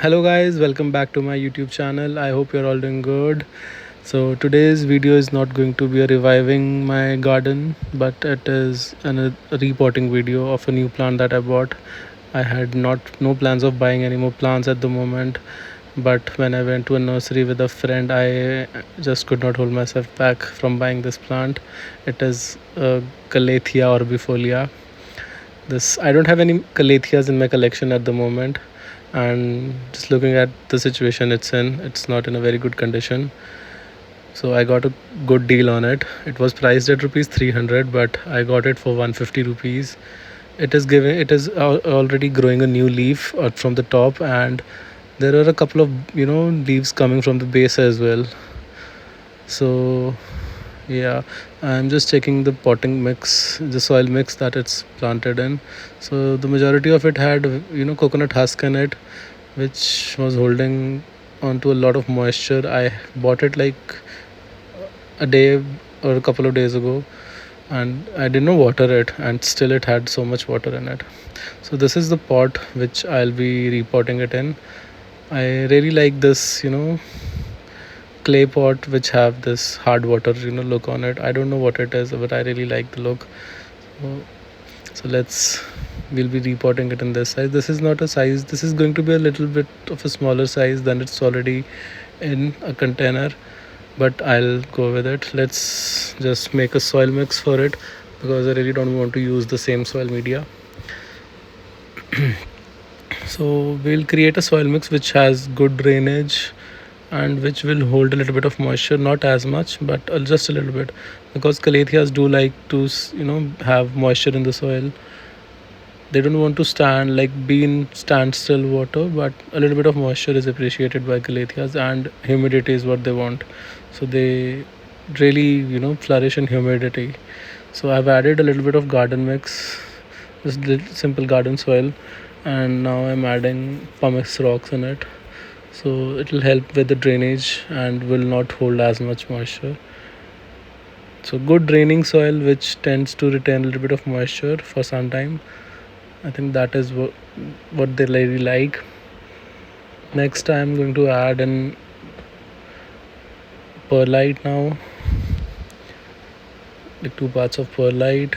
Hello guys, welcome back to my YouTube channel. I hope you're all doing good. So today's video is not going to be a reviving my garden, but it is a repotting video of a new plant that I bought. I had no plans of buying any more plants at the moment, but when I went to a nursery with a friend, I just could not hold myself back from buying this plant. It is calathea orbifolia. This I don't have any calatheas in my collection at the moment, and just looking at the situation it's not in a very good condition. So I got a good deal on it. It was priced at rupees 300, but I got it for 150 rupees. It is already growing a new leaf from the top, and there are a couple of leaves coming from the base as well. So yeah, I'm just checking the potting mix, the soil mix that it's planted in. So the majority of it had coconut husk in it, which was holding onto a lot of moisture. I bought it like a day or a couple of days ago, and I did not water it, and still it had so much water in it. So this is the pot which I'll be repotting it in. I really like this clay pot which have this hard water look on it. I don't know what it is, but I really like the look. So we'll be repotting it in this size. This is not a size, this is going to be a little bit of a smaller size than it's already in a container, but I'll go with it. Let's just make a soil mix for it, because I really don't want to use the same soil media. So we'll create a soil mix which has good drainage and which will hold a little bit of moisture, not as much, but just a little bit, because calatheas do like to have moisture in the soil. They don't want to be in standstill water, but a little bit of moisture is appreciated by calatheas, and humidity is what they want. So they really flourish in humidity. So I've added a little bit of garden mix, just simple garden soil, and now I'm adding pumice rocks in it. So it will help with the drainage and will not hold as much moisture. So good draining soil which tends to retain a little bit of moisture for some time. I think that is what they really like. Next, I'm going to add in perlite now, like 2 parts of perlite.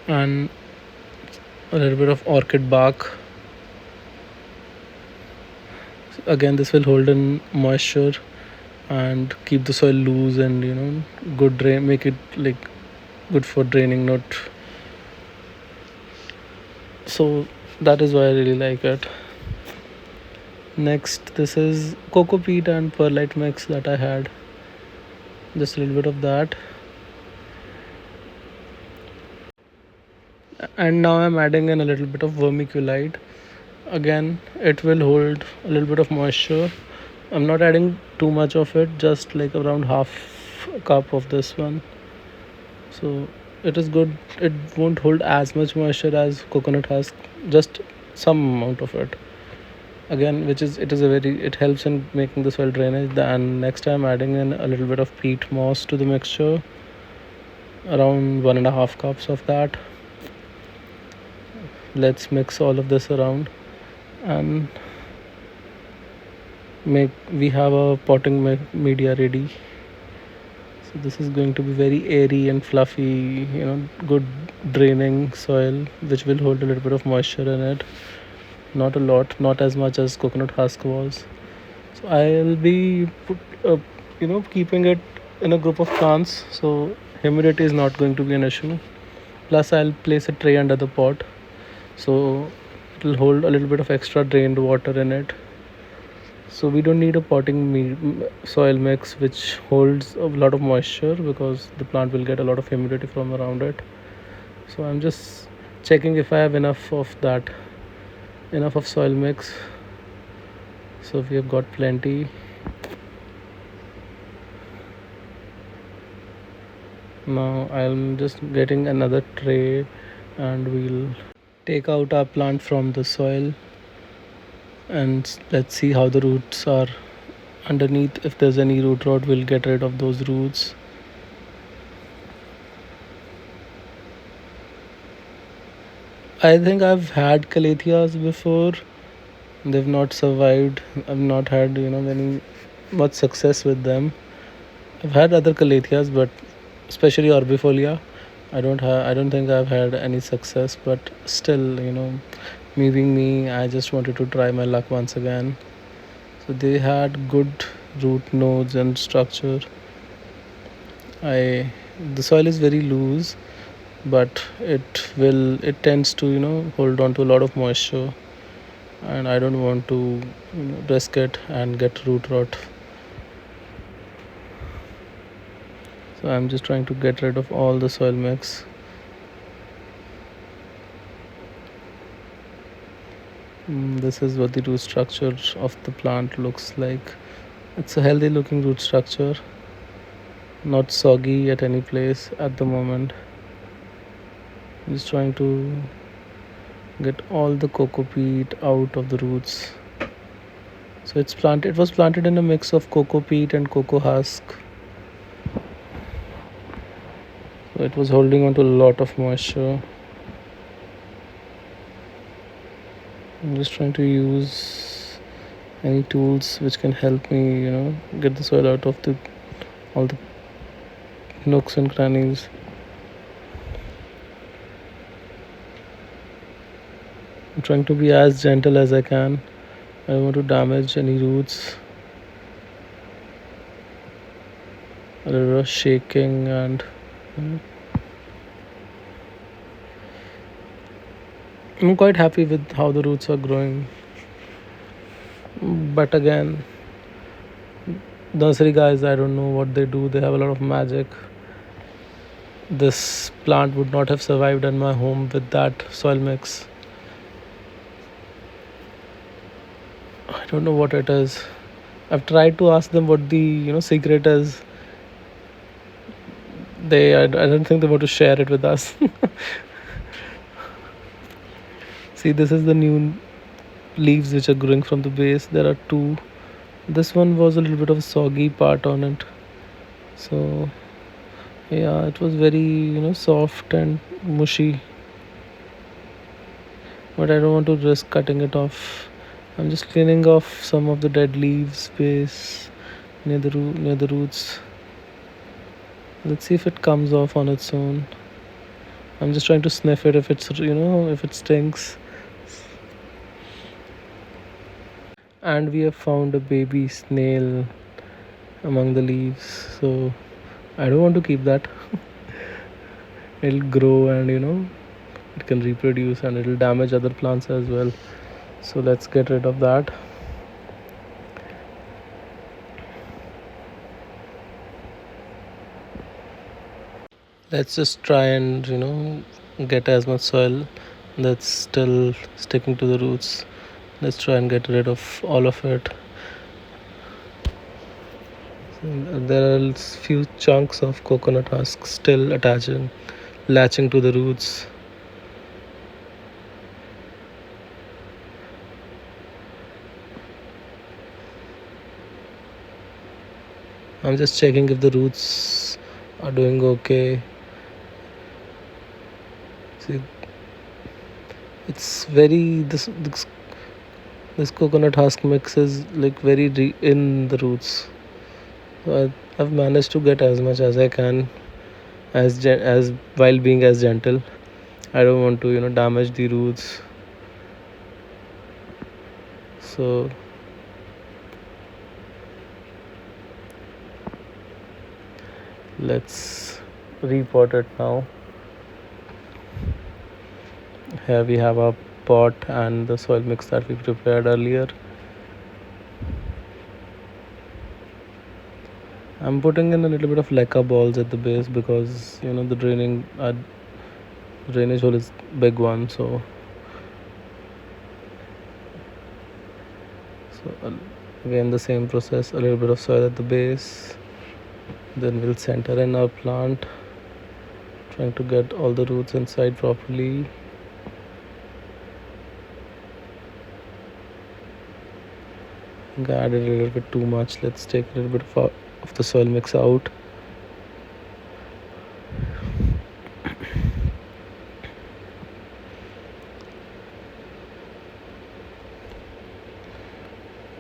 And a little bit of orchid bark. Again, this will hold in moisture and keep the soil loose, and good drain, make it like good for draining, not so. That is why I really like it. Next, this is cocoa peat and perlite mix that I had, just a little bit of that. And now I'm adding in a little bit of vermiculite. Again, it will hold a little bit of moisture. I'm not adding too much of it, just like around half a cup of this one. So it is good. It won't hold as much moisture as coconut husk, just some amount of it. Again, which is it helps in making the soil drainage. And next I'm adding in a little bit of peat moss to the mixture, around 1.5 cups of that. Let's mix all of this around, and we have a potting media ready. So this is going to be very airy and fluffy, good draining soil which will hold a little bit of moisture in it, not a lot, not as much as coconut husk was. So I'll be keeping it in a group of plants, so humidity is not going to be an issue. Plus I'll place a tray under the pot, so it will hold a little bit of extra drained water in it. So we don't need a soil mix which holds a lot of moisture, because the plant will get a lot of humidity from around it. So I'm just checking if I have enough of soil mix. So we have got plenty. Now I'm just getting another tray, and we'll take out our plant from the soil, and let's see how the roots are underneath. If there's any root rot, we'll get rid of those roots. I think I've had calatheas before. They've not survived. I've not had, any much success with them. I've had other calatheas, but especially orbifolia, I don't think I've had any success. But still, me being me, I just wanted to try my luck once again. So they had good root nodes and structure. I The soil is very loose, but it tends to hold on to a lot of moisture, and I don't want to risk it and get root rot. So I'm just trying to get rid of all the soil mix. This is what the root structure of the plant looks like. It's a healthy looking root structure, not soggy at any place at the moment. I'm just trying to get all the cocoa peat out of the roots. So it was planted in a mix of cocoa peat and cocoa husk. So it was holding on to a lot of moisture. I'm just trying to use any tools which can help me, get the soil out of the all the nooks and crannies. I'm trying to be as gentle as I can. I don't want to damage any roots. A little of shaking and I'm quite happy with how the roots are growing. But again, nursery guys, I don't know what they do. They have a lot of magic. This plant would not have survived in my home with that soil mix. I don't know what it is. I've tried to ask them what the secret is. I don't think they want to share it with us. See, this is the new leaves which are growing from the base. There are two. This one was a little bit of a soggy part on it. So yeah, it was very soft and mushy. But I don't want to risk cutting it off. I'm just cleaning off some of the dead leaves base near the roots. Let's see if it comes off on its own. I'm just trying to sniff it if it stinks. And we have found a baby snail among the leaves. So I don't want to keep that. It'll grow and it can reproduce and it'll damage other plants as well. So let's get rid of that. Let's just try and get as much soil that's still sticking to the roots. Let's try and get rid of all of it. There are few chunks of coconut husk still latching to the roots. I'm just checking if the roots are doing okay. See, it's very this coconut husk mix is like very in the roots. So I've managed to get as much as I can, as while being as gentle. I don't want to damage the roots. So let's repot it now. Here we have our pot and the soil mix that we prepared earlier. I'm putting in a little bit of leca balls at the base because the drainage hole is big one. So again the same process, a little bit of soil at the base. Then we'll center in our plant, trying to get all the roots inside properly. I think I added a little bit too much. Let's take a little bit of the soil mix out.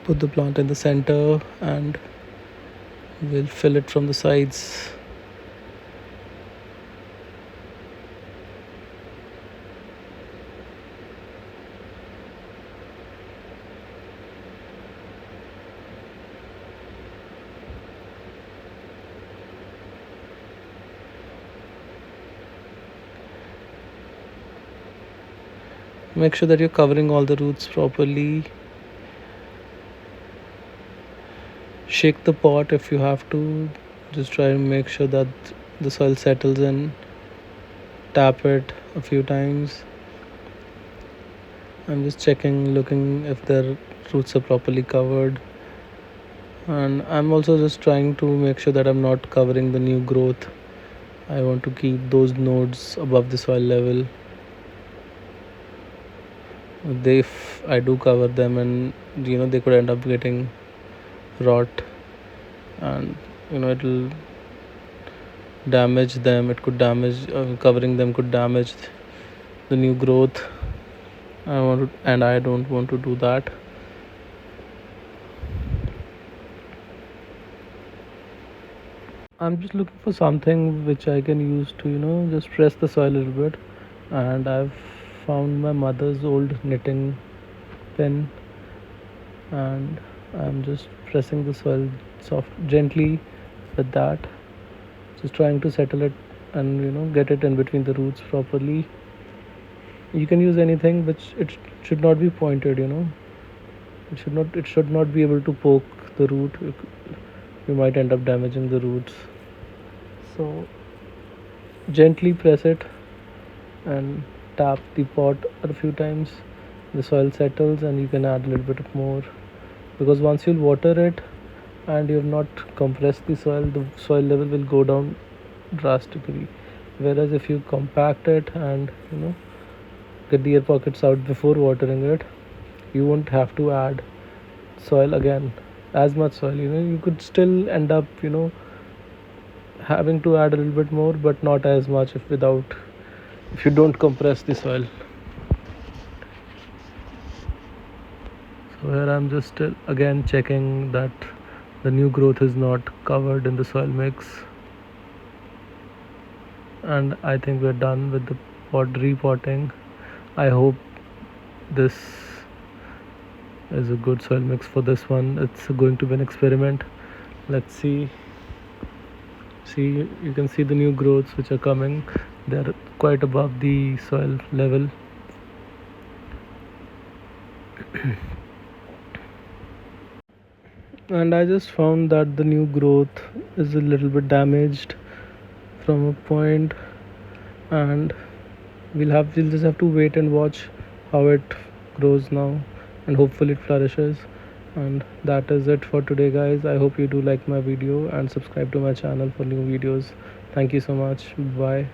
put the plant in the center and we'll fill it from the sides. Make sure that you're covering all the roots properly. Shake the pot if you have to. Just try and make sure that the soil settles in. Tap it a few times. I'm just checking, looking if the roots are properly covered. And I'm also just trying to make sure that I'm not covering the new growth. I want to keep those nodes above the soil level. If I do cover them, and they could end up getting rot, and it'll damage them. It could damage, covering them could damage the new growth. I don't want to do that. I'm just looking for something which I can use to just press the soil a little bit, and I've found my mother's old knitting pen, and I'm just pressing the soil gently with that, just trying to settle it and get it in between the roots properly. You can use anything, but it should not be pointed. It should not be able to poke the root. You might end up damaging the roots. So gently press it and tap the pot a few times. The soil settles and you can add a little bit more, because once you'll water it and you've not compressed the soil level will go down drastically. Whereas if you compact it and get the air pockets out before watering it, you won't have to add soil again, as much soil. You could still end up having to add a little bit more, but not as much if you don't compress the soil. So here I'm just still again checking that the new growth is not covered in the soil mix, and I think we're done with the repotting. I hope this is a good soil mix for this one. It's going to be an experiment. Let's see. You can see the new growths which are coming. They're quite above the soil level. And I just found that the new growth is a little bit damaged from a point, and we'll just have to wait and watch how it grows now, and hopefully it flourishes. And that is it for today, guys. I hope you do like my video and subscribe to my channel for new videos. Thank you so much. Bye.